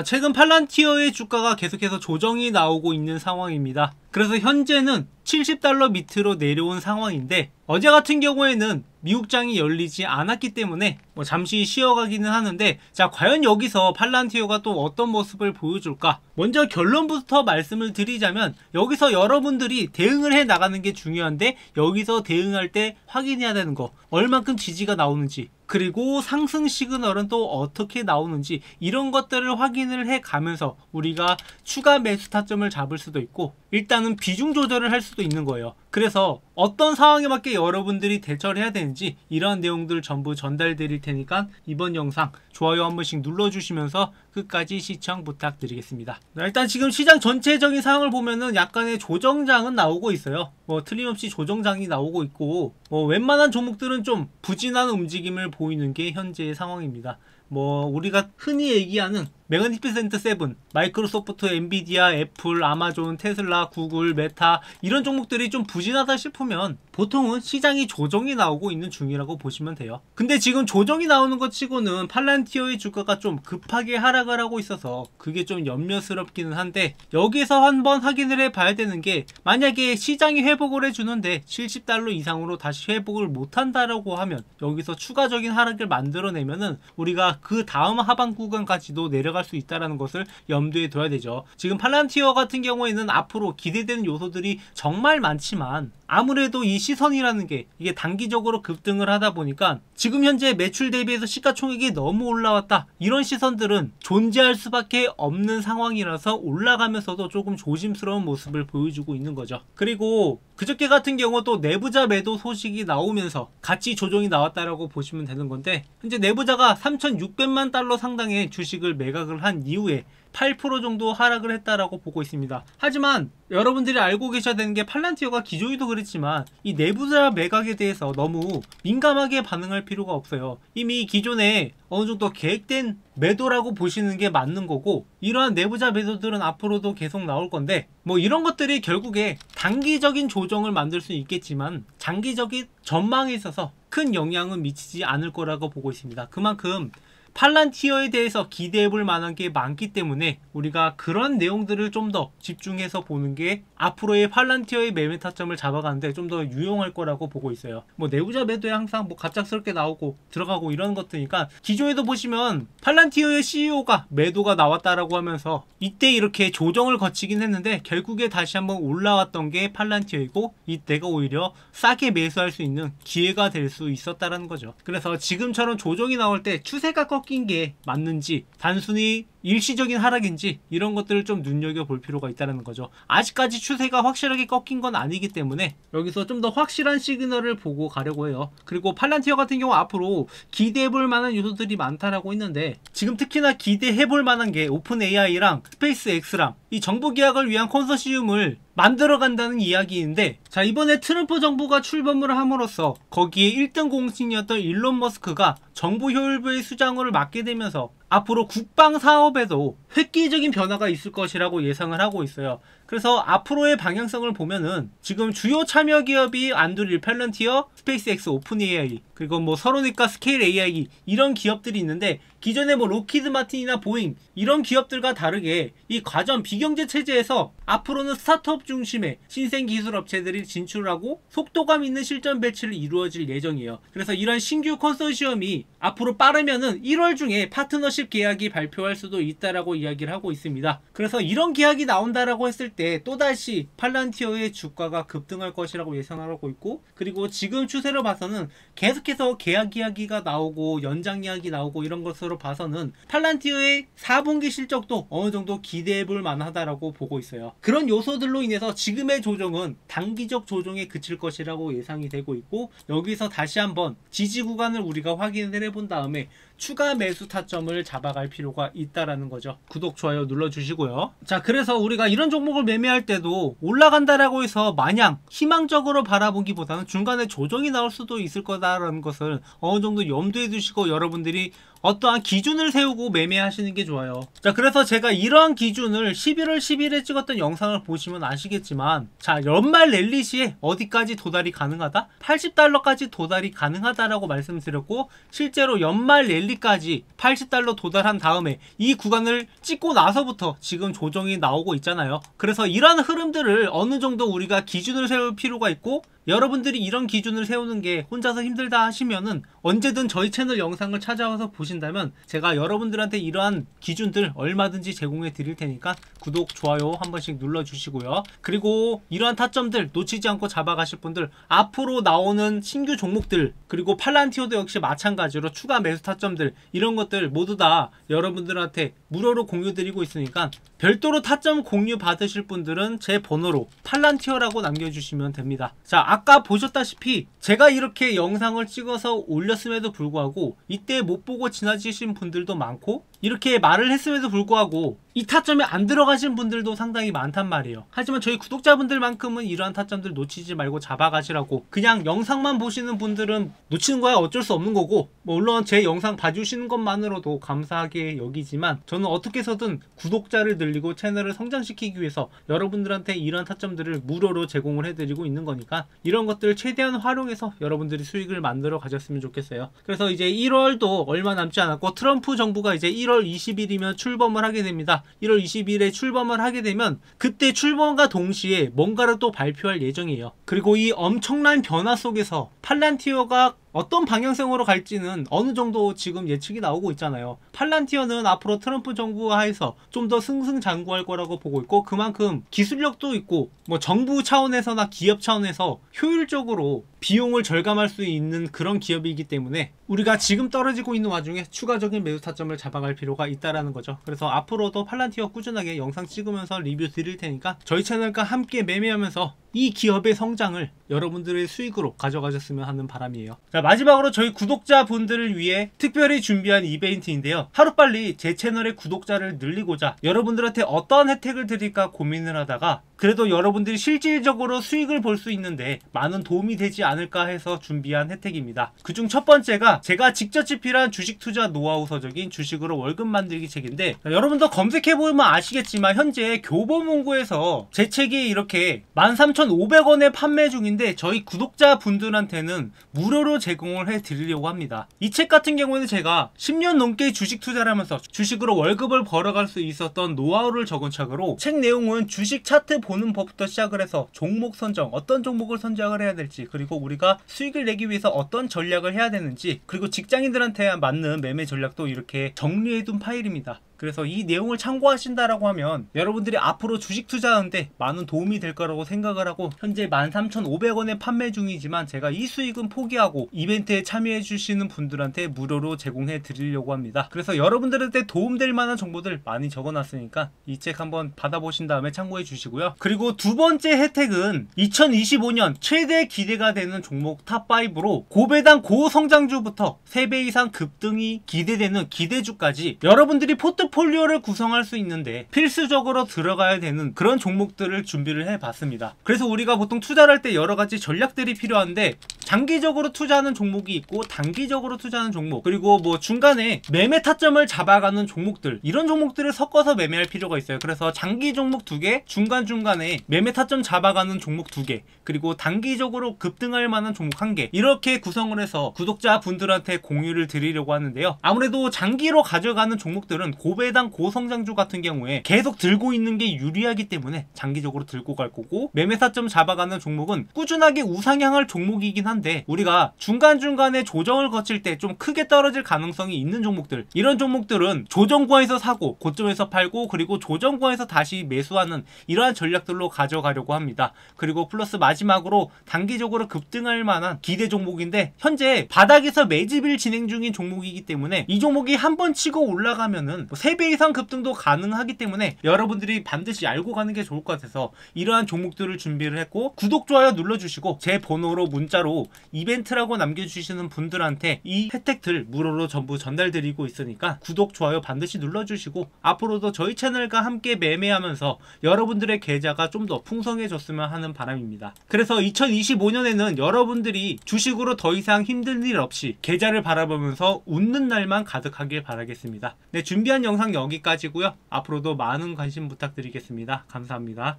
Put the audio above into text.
최근 팔란티어의 주가가 계속해서 조정이 나오고 있는 상황입니다. 그래서 현재는 70달러 밑으로 내려온 상황인데, 어제 같은 경우에는 미국장이 열리지 않았기 때문에 잠시 쉬어가기는 하는데, 자, 과연 여기서 팔란티어가 또 어떤 모습을 보여줄까? 먼저 결론부터 말씀을 드리자면, 여기서 여러분들이 대응을 해 나가는 게 중요한데, 여기서 대응할 때 확인해야 되는 거, 얼만큼 지지가 나오는지, 그리고 상승 시그널은 또 어떻게 나오는지, 이런 것들을 확인을 해 가면서 우리가 추가 매수 타점을 잡을 수도 있고, 일단은 비중 조절을 할 수도 있는 거예요. 그래서 어떤 상황에 맞게 여러분들이 대처를 해야 되는지, 이러한 내용들 전부 전달 드릴 테니까 이번 영상 좋아요 한 번씩 눌러주시면서 끝까지 시청 부탁드리겠습니다. 일단 지금 시장 전체적인 상황을 보면은 약간의 조정장은 나오고 있어요. 틀림없이 조정장이 나오고 있고, 웬만한 종목들은 좀 부진한 움직임을 보이는 게 현재의 상황입니다. 우리가 흔히 얘기하는 매그니피센트 7, 마이크로소프트, 엔비디아, 애플, 아마존, 테슬라, 구글, 메타, 이런 종목들이 좀 부진하다 싶으면 보통은 시장이 조정이 나오고 있는 중이라고 보시면 돼요. 근데 지금 조정이 나오는 것 치고는 팔란티어의 주가가 좀 급하게 하락을 하고 있어서 그게 좀 염려스럽기는 한데, 여기서 한번 확인을 해봐야 되는 게, 만약에 시장이 회복을 해주는데 70달러 이상으로 다시 회복을 못한다라고 하면, 여기서 추가적인 하락을 만들어내면은 우리가 그 다음 하방 구간까지도 내려갈 수 있다는 것을 염두에 둬야 되죠. 지금 팔란티어 같은 경우에는 앞으로 기대되는 요소들이 정말 많지만, 아무래도 이 시선이라는 게 이게 단기적으로 급등을 하다 보니까 지금 현재 매출 대비해서 시가총액이 너무 올라왔다, 이런 시선들은 존재할 수밖에 없는 상황이라서 올라가면서도 조금 조심스러운 모습을 보여주고 있는 거죠. 그리고 그저께 같은 경우 또 내부자 매도 소식이 나오면서 같이 조정이 나왔다라고 보시면 되는 건데, 현재 내부자가 3,600만 달러 상당의 주식을 매각을 한 이후에 8% 정도 하락을 했다라고 보고 있습니다. 하지만 여러분들이 알고 계셔야 되는 게, 팔란티어가 기존에도 그랬지만 이 내부자 매각에 대해서 너무 민감하게 반응할 필요가 없어요. 이미 기존에 어느 정도 계획된 매도라고 보시는 게 맞는 거고, 이러한 내부자 매도들은 앞으로도 계속 나올 건데, 이런 것들이 결국에 단기적인 조정을 만들 수 있겠지만 장기적인 전망에 있어서 큰 영향은 미치지 않을 거라고 보고 있습니다. 그만큼 팔란티어에 대해서 기대해 볼 만한 게 많기 때문에 우리가 그런 내용들을 좀 더 집중해서 보는 게 앞으로의 팔란티어의 매매 타점을 잡아가는데 좀 더 유용할 거라고 보고 있어요. 내부자 매도에 항상 갑작스럽게 나오고 들어가고 이런 것들이니까, 기존에도 보시면 팔란티어의 CEO가 매도가 나왔다라고 하면서 이때 이렇게 조정을 거치긴 했는데, 결국에 다시 한번 올라왔던 게 팔란티어이고, 이때가 오히려 싸게 매수할 수 있는 기회가 될 수 있었다라는 거죠. 그래서 지금처럼 조정이 나올 때 추세가 꺾인 게 맞는지, 단순히 일시적인 하락인지, 이런 것들을 좀 눈여겨볼 필요가 있다는 거죠. 아직까지 추세가 확실하게 꺾인 건 아니기 때문에 여기서 좀 더 확실한 시그널을 보고 가려고 해요. 그리고 팔란티어 같은 경우 앞으로 기대해볼 만한 요소들이 많다라고 했는데, 지금 특히나 기대해볼 만한 게 오픈 AI랑 스페이스 X랑 이 정부 계약을 위한 컨소시엄을 만들어 간다는 이야기인데, 자, 이번에 트럼프 정부가 출범을 함으로써 거기에 1등 공신이었던 일론 머스크가 정부 효율부의 수장을 맡게 되면서 앞으로 국방 사업에도 획기적인 변화가 있을 것이라고 예상을 하고 있어요. 그래서 앞으로의 방향성을 보면은 지금 주요 참여 기업이 안드릴, 팔란티어, 스페이스X, 오픈 AI, 그리고 서로니까, 스케일 AI, 이런 기업들이 있는데, 기존에 로키드 마틴이나 보잉, 이런 기업들과 다르게 이 과점 비경제 체제에서 앞으로는 스타트업 중심의 신생 기술 업체들이 진출하고 속도감 있는 실전 배치를 이루어질 예정이에요. 그래서 이런 신규 컨소시엄이 앞으로 빠르면은 1월 중에 파트너십 계약이 발표할 수도 있다라고 이야기를 하고 있습니다. 그래서 이런 계약이 나온다라고 했을 때 또다시 팔란티어의 주가가 급등할 것이라고 예상하고 있고, 그리고 지금 추세로 봐서는 계속해서 계약 이야기가 나오고 연장 이야기 나오고 이런 것으로 봐서는 팔란티어의 4분기 실적도 어느 정도 기대해 볼 만하다라고 보고 있어요. 그런 요소들로 인해서 지금의 조정은 단기적 조정에 그칠 것이라고 예상이 되고 있고, 여기서 다시 한번 지지 구간을 우리가 확인을 해본 다음에 추가 매수 타점을 잡아갈 필요가 있다라는 거죠. 구독, 좋아요 눌러주시고요. 자, 그래서 우리가 이런 종목을 매매할 때도 올라간다라고 해서 마냥 희망적으로 바라보기보다는 중간에 조정이 나올 수도 있을 거다라는 것을 어느 정도 염두에 두시고 여러분들이 어떠한 기준을 세우고 매매하시는 게 좋아요. 자, 그래서 제가 이러한 기준을 11월 10일에 찍었던 영상을 보시면 아시겠지만, 자, 연말 랠리 시에 어디까지 도달이 가능하다? 80달러까지 도달이 가능하다라고 말씀드렸고, 실제로 연말 랠리까지 80달러 도달한 다음에 이 구간을 찍고 나서부터 지금 조정이 나오고 있잖아요. 그래서 이러한 흐름들을 어느 정도 우리가 기준을 세울 필요가 있고, 여러분들이 이런 기준을 세우는 게 혼자서 힘들다 하시면은 언제든 저희 채널 영상을 찾아와서 보신다면 제가 여러분들한테 이러한 기준들 얼마든지 제공해 드릴 테니까 구독, 좋아요 한 번씩 눌러주시고요. 그리고 이러한 타점들 놓치지 않고 잡아가실 분들, 앞으로 나오는 신규 종목들, 그리고 팔란티오도 역시 마찬가지로 추가 매수 타점들, 이런 것들 모두 다 여러분들한테 무료로 공유 드리고 있으니까 별도로 타점 공유 받으실 분들은 제 번호로 팔란티어라고 남겨주시면 됩니다. 자, 아까 보셨다시피 제가 이렇게 영상을 찍어서 올렸음에도 불구하고 이때 못 보고 지나치신 분들도 많고, 이렇게 말을 했음에도 불구하고 이 타점에 안 들어가신 분들도 상당히 많단 말이에요. 하지만 저희 구독자분들만큼은 이러한 타점들 놓치지 말고 잡아가시라고, 그냥 영상만 보시는 분들은 놓치는 거야 어쩔 수 없는 거고, 물론 제 영상 봐주시는 것만으로도 감사하게 여기지만 저는 어떻게 해서든 구독자를 늘리고 채널을 성장시키기 위해서 여러분들한테 이러한 타점들을 무료로 제공을 해드리고 있는 거니까 이런 것들을 최대한 활용해서 여러분들이 수익을 만들어 가셨으면 좋겠어요. 그래서 이제 1월도 얼마 남지 않았고, 트럼프 정부가 이제 1월 20일이면 출범을 하게 됩니다. 1월 20일에 출범을 하게 되면 그때 출범과 동시에 뭔가를 또 발표할 예정이에요. 그리고 이 엄청난 변화 속에서 팔란티어가 어떤 방향성으로 갈지는 어느 정도 지금 예측이 나오고 있잖아요. 팔란티어는 앞으로 트럼프 정부 하에서 좀 더 승승장구할 거라고 보고 있고, 그만큼 기술력도 있고 뭐 정부 차원에서나 기업 차원에서 효율적으로 비용을 절감할 수 있는 그런 기업이기 때문에 우리가 지금 떨어지고 있는 와중에 추가적인 매수 타점을 잡아갈 필요가 있다라는 거죠. 그래서 앞으로도 팔란티어 꾸준하게 영상 찍으면서 리뷰 드릴 테니까 저희 채널과 함께 매매하면서 이 기업의 성장을 여러분들의 수익으로 가져가셨으면 하는 바람이에요. 자, 마지막으로 저희 구독자분들을 위해 특별히 준비한 이벤트인데요. 하루빨리 제 채널의 구독자를 늘리고자 여러분들한테 어떤 혜택을 드릴까 고민을 하다가 그래도 여러분들이 실질적으로 수익을 볼 수 있는데 많은 도움이 되지 않을까 해서 준비한 혜택입니다. 그중 첫 번째가 제가 직접 집필한 주식 투자 노하우 서적인 주식으로 월급 만들기 책인데, 여러분도 검색해보면 아시겠지만 현재 교보문고에서 제 책이 이렇게 13,500원에 판매 중인데 저희 구독자분들한테는 무료로 제공을 해드리려고 합니다. 이 책 같은 경우에는 제가 10년 넘게 주식 투자를 하면서 주식으로 월급을 벌어갈 수 있었던 노하우를 적은 책으로, 책 내용은 주식 차트 보는 법부터 시작을 해서 종목 선정, 어떤 종목을 선정을 해야 될지, 그리고 우리가 수익을 내기 위해서 어떤 전략을 해야 되는지, 그리고 직장인들한테 맞는 매매 전략도 이렇게 정리해둔 파일입니다. 그래서 이 내용을 참고하신다라고 하면 여러분들이 앞으로 주식 투자하는데 많은 도움이 될 거라고 생각을 하고, 현재 13,500원에 판매 중이지만 제가 이 수익은 포기하고 이벤트에 참여해 주시는 분들한테 무료로 제공해 드리려고 합니다. 그래서 여러분들한테 도움될 만한 정보들 많이 적어놨으니까 이 책 한번 받아보신 다음에 참고해 주시고요. 그리고 두 번째 혜택은 2025년 최대 기대가 되는 종목 탑5로 고배당 고성장주부터 3배 이상 급등이 기대되는 기대주까지 여러분들이 포트폴리오를 구성할 수 있는데 필수적으로 들어가야 되는 그런 종목들을 준비를 해봤습니다. 그래서 우리가 보통 투자를 할 때 여러가지 전략들이 필요한데, 장기적으로 투자하는 종목이 있고 단기적으로 투자하는 종목, 그리고 뭐 중간에 매매 타점을 잡아가는 종목들, 이런 종목들을 섞어서 매매할 필요가 있어요. 그래서 장기 종목 2개, 중간중간에 매매 타점 잡아가는 종목 2개, 그리고 단기적으로 급등할 만한 종목 1개, 이렇게 구성을 해서 구독자분들한테 공유를 드리려고 하는데요. 아무래도 장기로 가져가는 종목들은 고배당 고성장주 같은 경우에 계속 들고 있는 게 유리하기 때문에 장기적으로 들고 갈 거고, 매매 타점 잡아가는 종목은 꾸준하게 우상향할 종목이긴 한데 우리가 중간중간에 조정을 거칠 때 좀 크게 떨어질 가능성이 있는 종목들, 이런 종목들은 조정구에서 사고 고점에서 팔고 그리고 조정구에서 다시 매수하는 이러한 전략들로 가져가려고 합니다. 그리고 플러스 마지막으로 단기적으로 급등할 만한 기대 종목인데, 현재 바닥에서 매집을 진행 중인 종목이기 때문에 이 종목이 한번 치고 올라가면은 3배 이상 급등도 가능하기 때문에 여러분들이 반드시 알고 가는 게 좋을 것 같아서 이러한 종목들을 준비를 했고, 구독, 좋아요 눌러주시고 제 번호로 문자로 이벤트라고 남겨주시는 분들한테 이 혜택들 무료로 전부 전달드리고 있으니까 구독, 좋아요 반드시 눌러주시고 앞으로도 저희 채널과 함께 매매하면서 여러분들의 계좌가 좀 더 풍성해졌으면 하는 바람입니다. 그래서 2025년에는 여러분들이 주식으로 더 이상 힘든 일 없이 계좌를 바라보면서 웃는 날만 가득하길 바라겠습니다. 네, 준비한 영상 여기까지고요. 앞으로도 많은 관심 부탁드리겠습니다. 감사합니다.